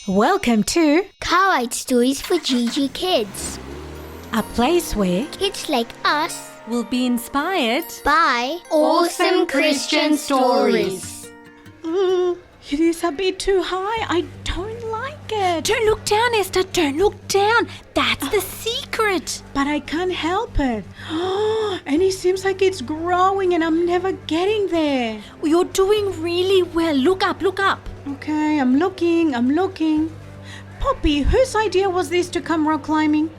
Welcome to Cowhide Stories for GG Kids. a place where Kids like us we'll be inspired. by awesome Christian stories. It is a bit too high. I don't like it. Don't look down, Esther. Don't look down. That's the secret. But I can't help it. And it seems like it's growing and I'm never getting there. You're doing really well. Look up, look up. Okay, I'm looking. Poppy, whose idea was this to come rock climbing?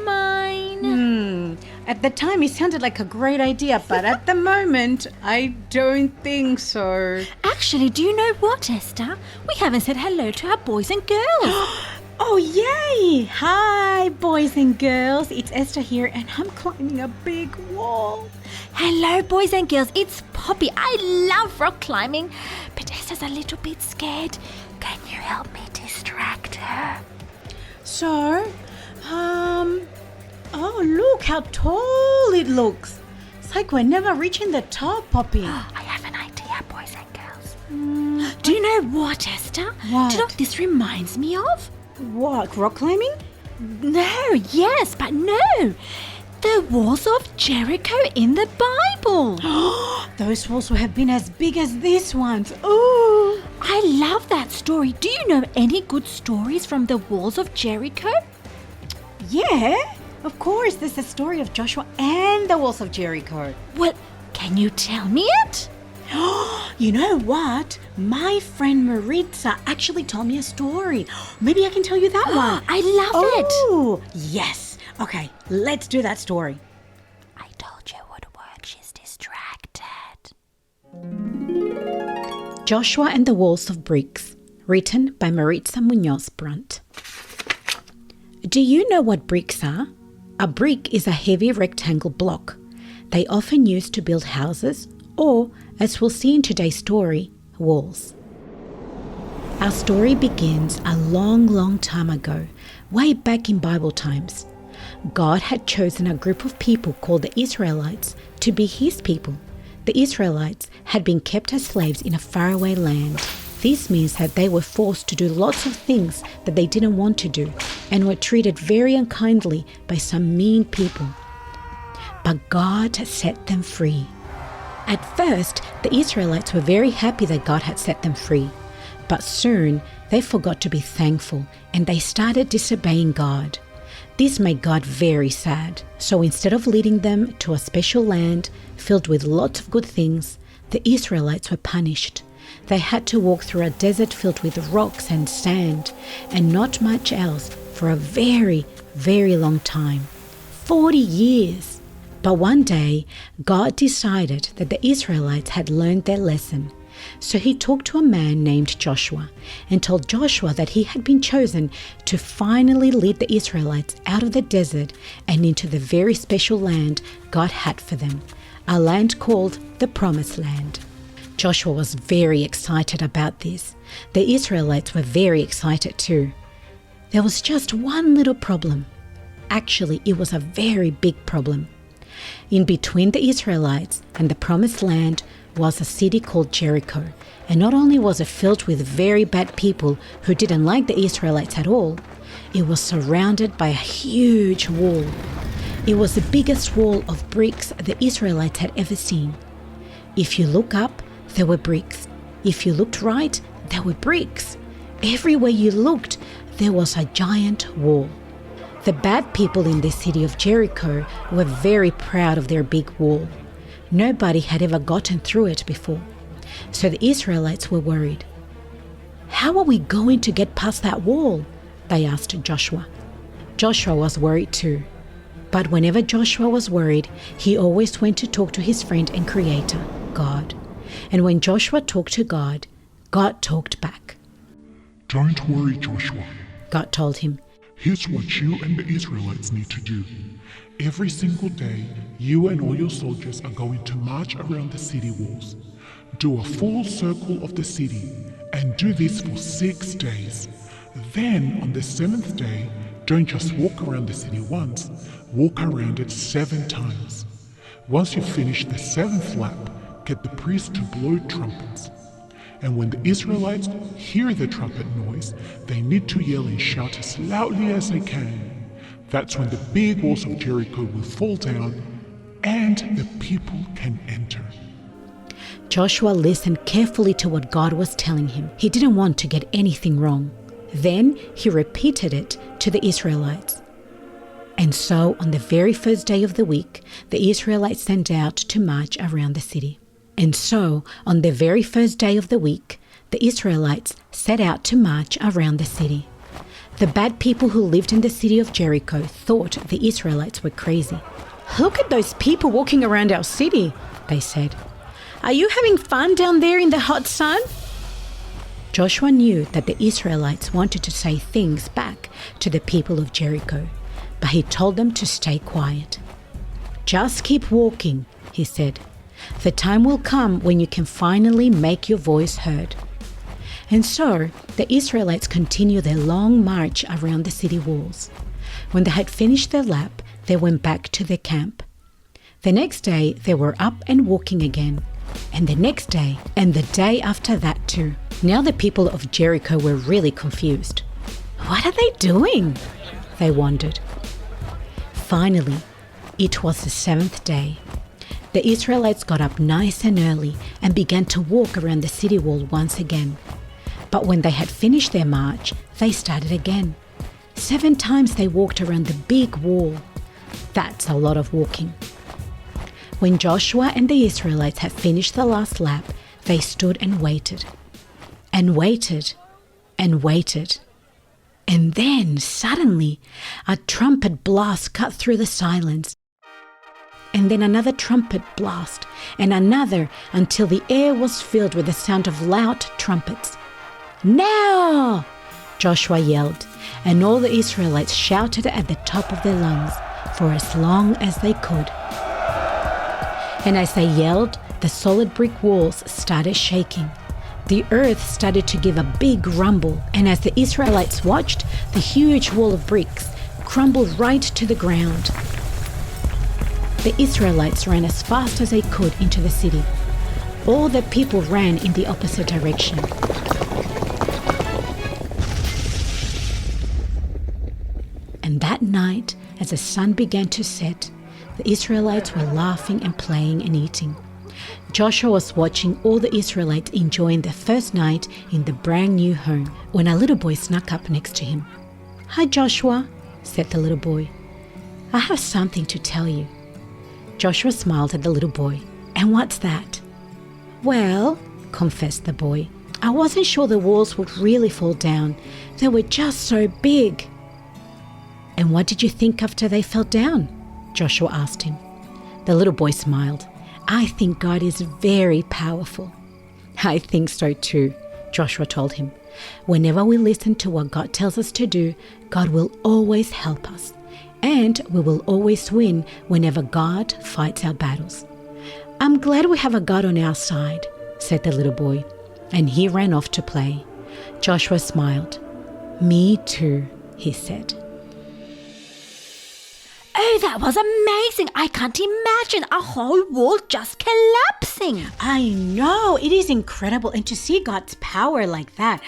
Mine. At the time it sounded like a great idea, but at the moment I don't think so. Actually, do you know what, Esther? We haven't said hello to our boys and girls. Oh, yay! Hi, boys and girls. It's Esther here and I'm climbing a big wall. Hello, boys and girls. It's Poppy. I love rock climbing, but Esther's a little bit scared. Can you help me distract her? So, oh, look how tall it looks. It's like we're never reaching the top, Poppy. I have an idea, boys and girls. Do you know what, Esther? What? Do you know what this reminds me of? What, rock climbing? No, yes, but no. The walls of Jericho in the Bible. Those walls would have been as big as these ones. Ooh. I love that story. Do you know any good stories from the walls of Jericho? Yeah, of course. There's the story of Joshua and the walls of Jericho. Well, can you tell me it? You know what? My friend Maritza actually told me a story. Maybe I can tell you that one. I love it. Oh, yes. Okay, let's do that story. I told you it would work. She's distracted. Joshua and the Walls of Bricks, written by Maritza Munoz Brunt. Do you know what bricks are? A brick is a heavy rectangle block. They often used to build houses or, as we'll see in today's story, walls. Our story begins a long time ago, way back in Bible times. God had chosen a group of people called the Israelites to be His people. The Israelites had been kept as slaves in a faraway land. This means that they were forced to do lots of things that they didn't want to do and were treated very unkindly by some mean people. But God set them free. At first, the Israelites were very happy that God had set them free. But soon, they forgot to be thankful and they started disobeying God. This made God very sad. So instead of leading them to a special land filled with lots of good things, the Israelites were punished. They had to walk through a desert filled with rocks and sand and not much else for a very long time. 40 years. But one day, God decided that the Israelites had learned their lesson. So He talked to a man named Joshua and told Joshua that he had been chosen to finally lead the Israelites out of the desert and into the very special land God had for them, a land called the Promised Land. Joshua was very excited about this. The Israelites were very excited too. There was just one little problem. Actually, it was a very big problem. In between the Israelites and the Promised Land was a city called Jericho, and not only was it filled with very bad people who didn't like the Israelites at all, it was surrounded by a huge wall. It was the biggest wall of bricks the Israelites had ever seen. If you look up, there were bricks. If you looked right, there were bricks. Everywhere you looked, there was a giant wall. The bad people in the city of Jericho were very proud of their big wall. Nobody had ever gotten through it before. So the Israelites were worried. How are we going to get past that wall? They asked Joshua. Joshua was worried too. But whenever Joshua was worried, he always went to talk to his friend and creator, God. And when Joshua talked to God, God talked back. Don't worry, Joshua. God told him, Here's what you and the Israelites need to do. Every single day, you and all your soldiers are going to march around the city walls. Do a full circle of the city and do this for 6 days. Then, on the 7th day, don't just walk around the city once, walk around it 7 times. Once you finish the 7th lap, get the priest to blow trumpets. And when the Israelites hear the trumpet noise, they need to yell and shout as loudly as they can. That's when the big walls of Jericho will fall down and the people can enter. Joshua listened carefully to what God was telling him. He didn't want to get anything wrong. Then he repeated it to the Israelites. And so on the very first day of the week, the Israelites sent out to march around the city. And so, on the very first day of the week, the Israelites set out to march around the city. The bad people who lived in the city of Jericho thought the Israelites were crazy. "Look at those people walking around our city," they said. "Are you having fun down there in the hot sun?" Joshua knew that the Israelites wanted to say things back to the people of Jericho, but he told them to stay quiet. "Just keep walking," he said. "The time will come when you can finally make your voice heard." And so the Israelites continued their long march around the city walls. When they had finished their lap, they went back to their camp. The next day they were up and walking again, and the next day, and the day after that too. Now the people of Jericho were really confused. What are they doing? They wondered. Finally, it was the 7th day. The Israelites got up nice and early and began to walk around the city wall once again. But when they had finished their march, they started again. 7 times they walked around the big wall. That's a lot of walking. When Joshua and the Israelites had finished the last lap, they stood and waited. And waited. And waited. And then, suddenly, a trumpet blast cut through the silence. And then another trumpet blast, and another, until the air was filled with the sound of loud trumpets. "Now!" Joshua yelled, and all the Israelites shouted at the top of their lungs for as long as they could. And as they yelled, the solid brick walls started shaking. The earth started to give a big rumble, and as the Israelites watched, the huge wall of bricks crumbled right to the ground. The Israelites ran as fast as they could into the city. All the people ran in the opposite direction. And that night, as the sun began to set, the Israelites were laughing and playing and eating. Joshua was watching all the Israelites enjoying their first night in the brand new home when a little boy snuck up next to him. "Hi, Joshua," said the little boy. "I have something to tell you." Joshua smiled at the little boy. "And what's that?" "Well," confessed the boy, "I wasn't sure the walls would really fall down. They were just so big." "And what did you think after they fell down?" Joshua asked him. The little boy smiled. "I think God is very powerful." "I think so too," Joshua told him. "Whenever we listen to what God tells us to do, God will always help us. And we will always win whenever God fights our battles." "I'm glad we have a God on our side," said the little boy, and he ran off to play. Joshua smiled. "Me too," he said. Oh, that was amazing. I can't imagine a whole wall just collapsing. I know, it is incredible, and to see God's power like that.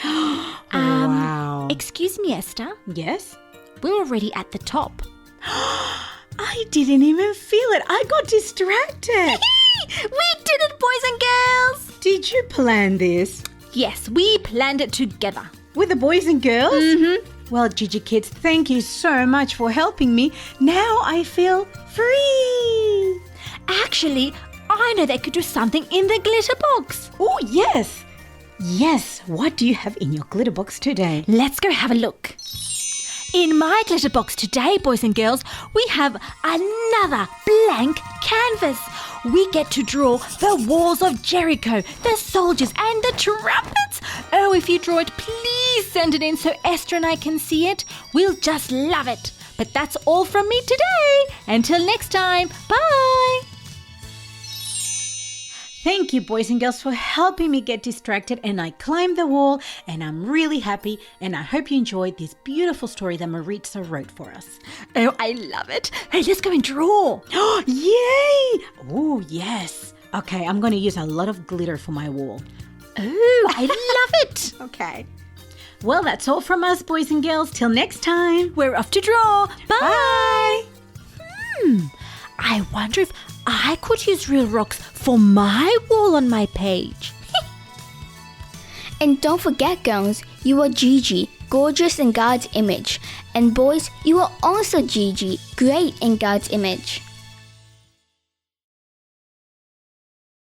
Wow. Excuse me, Esther. Yes? We're already at the top. I didn't even feel it. I got distracted. We did it, boys and girls. Did you plan this? Yes, we planned it together. With the boys and girls? Mm-hmm. Well, Gigi kids, thank you so much for helping me. Now I feel free. Actually, I know they could do something in the glitter box. Oh, yes. Yes, what do you have in your glitter box today? Let's go have a look. In my glitter box today, boys and girls, we have another blank canvas. We get to draw the walls of Jericho, the soldiers and the trumpets. Oh, if you draw it, please send it in so Esther and I can see it. We'll just love it. But that's all from me today. Until next time, bye. Thank you, boys and girls, for helping me get distracted, and I climbed the wall, and I'm really happy, and I hope you enjoyed this beautiful story that Maritza wrote for us. Oh, I love it. Hey, let's go and draw. Yay! Oh, yes. Okay, I'm going to use a lot of glitter for my wall. Ooh, I love it. Okay. Well, that's all from us, boys and girls. Till next time. We're off to draw. Bye. Bye. I wonder if I could use real rocks for my wall on my page. And don't forget, girls, you are Gigi, gorgeous in God's image. And boys, you are also Gigi, great in God's image.